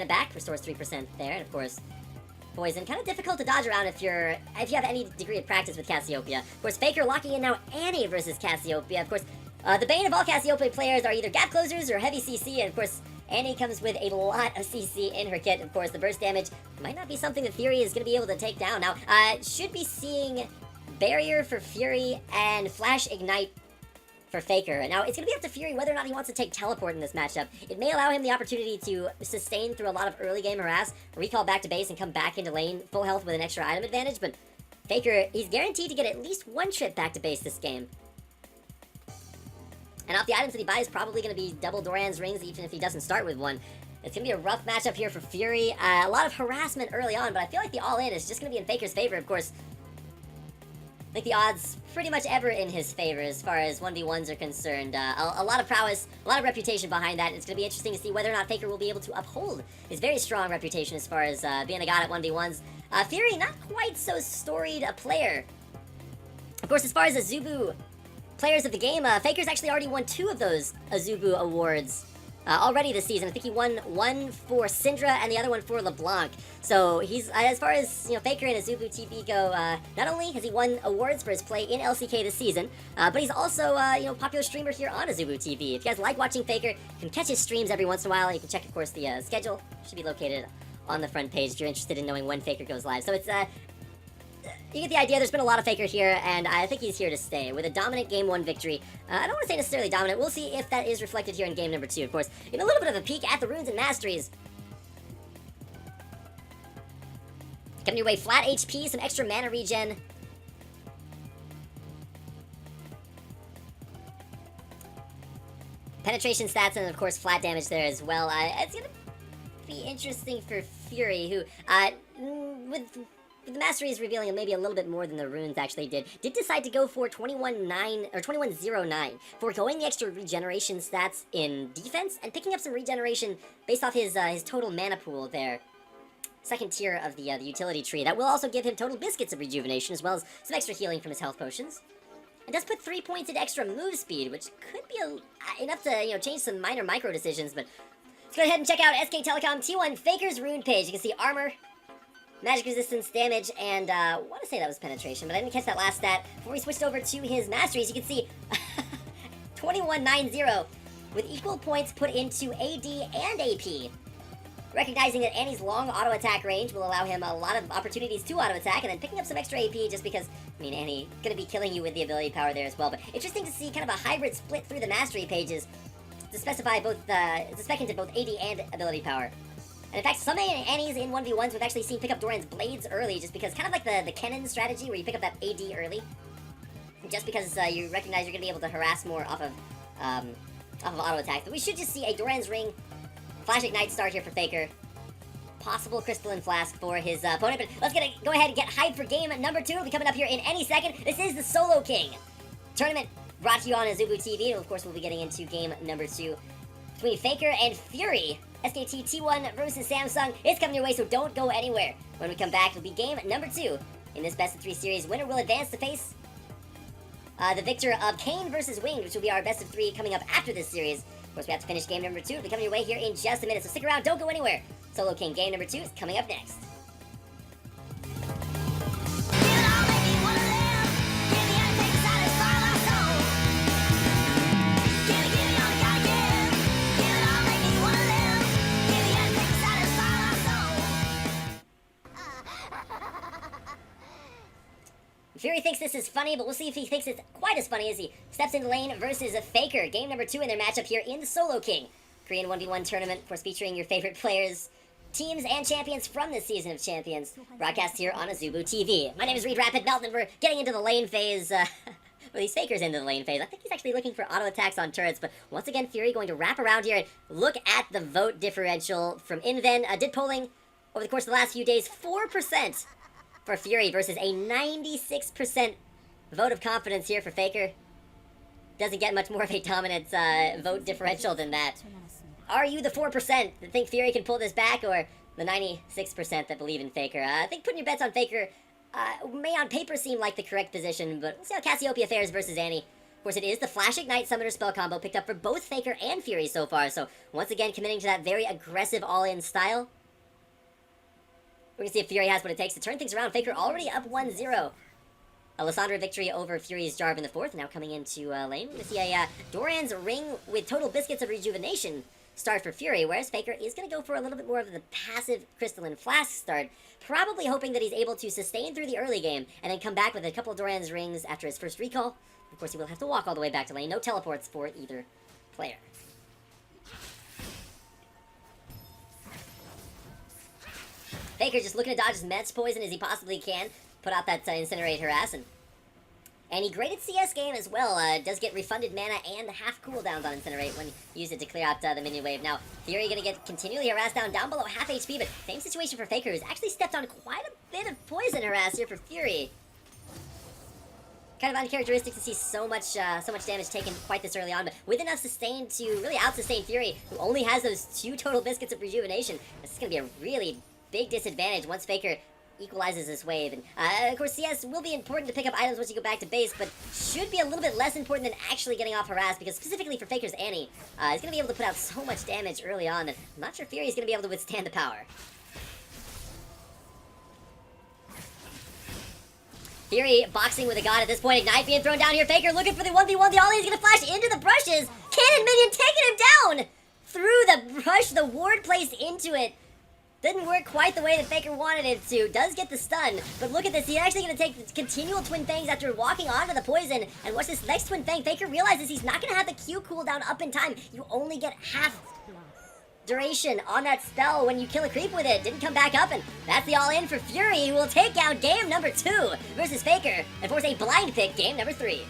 3% back, restores 3% there, and of course, poison. Kind of difficult to dodge around if you have any degree of practice with Cassiopeia. Of course, Faker locking in now Annie versus Cassiopeia. Of course, the bane of all Cassiopeia players are either gap closers or heavy CC, and of course, Annie comes with a lot of CC in her kit. Of course, the burst damage might not be something that Fury is going to be able to take down. Now, should be seeing Barrier for Fury and Flash Ignite for Faker. Now, it's going to be up to Fury whether or not he wants to take Teleport in this matchup. It may allow him the opportunity to sustain through a lot of early game harass, recall back to base, and come back into lane full health with an extra item advantage, but Faker, he's guaranteed to get at least one trip back to base this game. And off the items that he buys, probably going to be double Doran's rings, even if he doesn't start with one. It's going to be a rough matchup here for Fury. A lot of harassment early on, but I feel like the all-in is just going to be in Faker's favor. Of course, I think the odds pretty much ever in his favor as far as 1v1s are concerned. A lot of prowess, a lot of reputation behind that. It's going to be interesting to see whether or not Faker will be able to uphold his very strong reputation as far as being a god at 1v1s. Fury, not quite so storied a player. Of course, as far as Azubu players of the game, Faker's actually already won 2 of those Azubu awards already this season. I think he won one for Syndra and the other one for LeBlanc. So he's, as far as, Faker and Azubu TV go, not only has he won awards for his play in LCK this season, but he's also, popular streamer here on Azubu TV. If you guys like watching Faker, you can catch his streams every once in a while. You can check, of course, the schedule. Should be located on the front page if you're interested in knowing when Faker goes live. So it's, you get the idea. There's been a lot of Faker here, and I think he's here to stay with a dominant Game 1 victory. I don't want to say necessarily dominant. We'll see if that is reflected here in Game number 2, of course. In a little bit of a peek at the runes and masteries. Coming your way, flat HP, some extra mana regen. Penetration stats, and of course flat damage there as well. It's going to be interesting for Fury, who, with the Mastery is revealing maybe a little bit more than the runes actually did decide to go for 21-9 or 21-0-9, foregoing the extra regeneration stats in defense and picking up some regeneration based off his total mana pool there. Second tier of the utility tree. That will also give him total biscuits of rejuvenation as well as some extra healing from his health potions. It does put 3 points in extra move speed, which could be enough to change some minor micro decisions. But let's go ahead and check out SK Telecom T1 Faker's rune page. You can see armor, magic resistance, damage, and I want to say that was penetration, but I didn't catch that last stat. Before we switched over to his masteries, you can see 21-9-0 with equal points put into AD and AP. Recognizing that Annie's long auto attack range will allow him a lot of opportunities to auto attack, and then picking up some extra AP just because, Annie gonna be killing you with the ability power there as well. But interesting to see kind of a hybrid split through the mastery pages to specify both to spec into both AD and ability power. And in fact, some Annies in 1v1s we've actually seen pick up Doran's blades early, just because kind of like the Kennen strategy where you pick up that AD early, just because you recognize you're gonna be able to harass more off of auto attack. But we should just see a Doran's ring Flash Ignite start here for Faker. Possible Crystalline Flask for his opponent, but let's go ahead and get hyped for game number 2. It'll be coming up here in any second. This is the SoloKing tournament brought to you on Azubu TV, and of course we'll be getting into game number 2 between Faker and Fury. SKT T1 versus Samsung. It's coming your way, so don't go anywhere. When we come back, it'll be game number 2 in this best of 3 series. Winner will advance to face the victor of Kane versus Winged, which will be our best of 3 coming up after this series. Of course, we have to finish game number 2. It'll be coming your way here in just a minute, so stick around, don't go anywhere. SoloKing game number 2 is coming up next. Fury thinks this is funny, but we'll see if he thinks it's quite as funny as he steps into lane versus a Faker. Game number 2 in their matchup here in the SoloKing Korean 1v1 tournament, of course featuring your favorite players, teams, and champions from this season of Champions, broadcast here on Azubu TV. My name is Reed Rapid Melton, and we're getting into the lane phase, well, these Faker's into the lane phase. I think he's actually looking for auto attacks on turrets, but once again, Fury going to wrap around here and look at the vote differential from Inven. Did polling over the course of the last few days, 4% for Fury versus a 96% vote of confidence here for Faker. Doesn't get much more of a dominant vote differential than that. Are you the 4% that think Fury can pull this back, or the 96% that believe in Faker? I think putting your bets on Faker may on paper seem like the correct position, but we'll see how Cassiopeia fares versus Annie. course, it is the Flash Ignite Summoner spell combo picked up for both Faker and Fury so far, so once again committing to that very aggressive all-in style. We're going to see if Fury has what it takes to turn things around. Faker already up 1-0. A Lissandra victory over Fury's Jarv in the 4th. Now coming into lane, we're going to see a Doran's Ring with Total Biscuits of Rejuvenation start for Fury, whereas Faker is going to go for a little bit more of the passive Crystalline Flask start, probably hoping that he's able to sustain through the early game and then come back with a couple of Doran's Rings after his first recall. Of course, he will have to walk all the way back to lane. No teleports for either player. Faker just looking to dodge as much poison as he possibly can. Put out that Incinerate Harass, and he graded CS game as well. Does get refunded mana and half cooldowns on Incinerate when you use it to clear out the minion wave. Now, Fury gonna get continually harassed down below half HP, but same situation for Faker, who's actually stepped on quite a bit of poison harass here for Fury. Kind of uncharacteristic to see so much damage taken quite this early on, but with enough sustain to really out-sustain Fury, who only has those 2 total biscuits of rejuvenation. This is going to be a really big disadvantage once Faker equalizes this wave. And of course, CS will be important to pick up items once you go back to base, but should be a little bit less important than actually getting off harass, because specifically for Faker's Annie, he's going to be able to put out so much damage early on, and I'm not sure Fury is going to be able to withstand the power. Fury boxing with a god at this point. Ignite being thrown down here. Faker looking for the 1v1. The Ollie is going to flash into the brushes. Cannon minion taking him down! Through the brush, the ward placed into it. Didn't work quite the way that Faker wanted it to. Does get the stun, but look at this. He's actually going to take continual Twin Fangs after walking onto the poison. And watch this next Twin Fang. Faker realizes he's not going to have the Q cooldown up in time. You only get half duration on that spell when you kill a creep with it. Didn't come back up, and that's the all-in for Fury, who will take out game number 2 versus Faker and force a blind pick game number 3.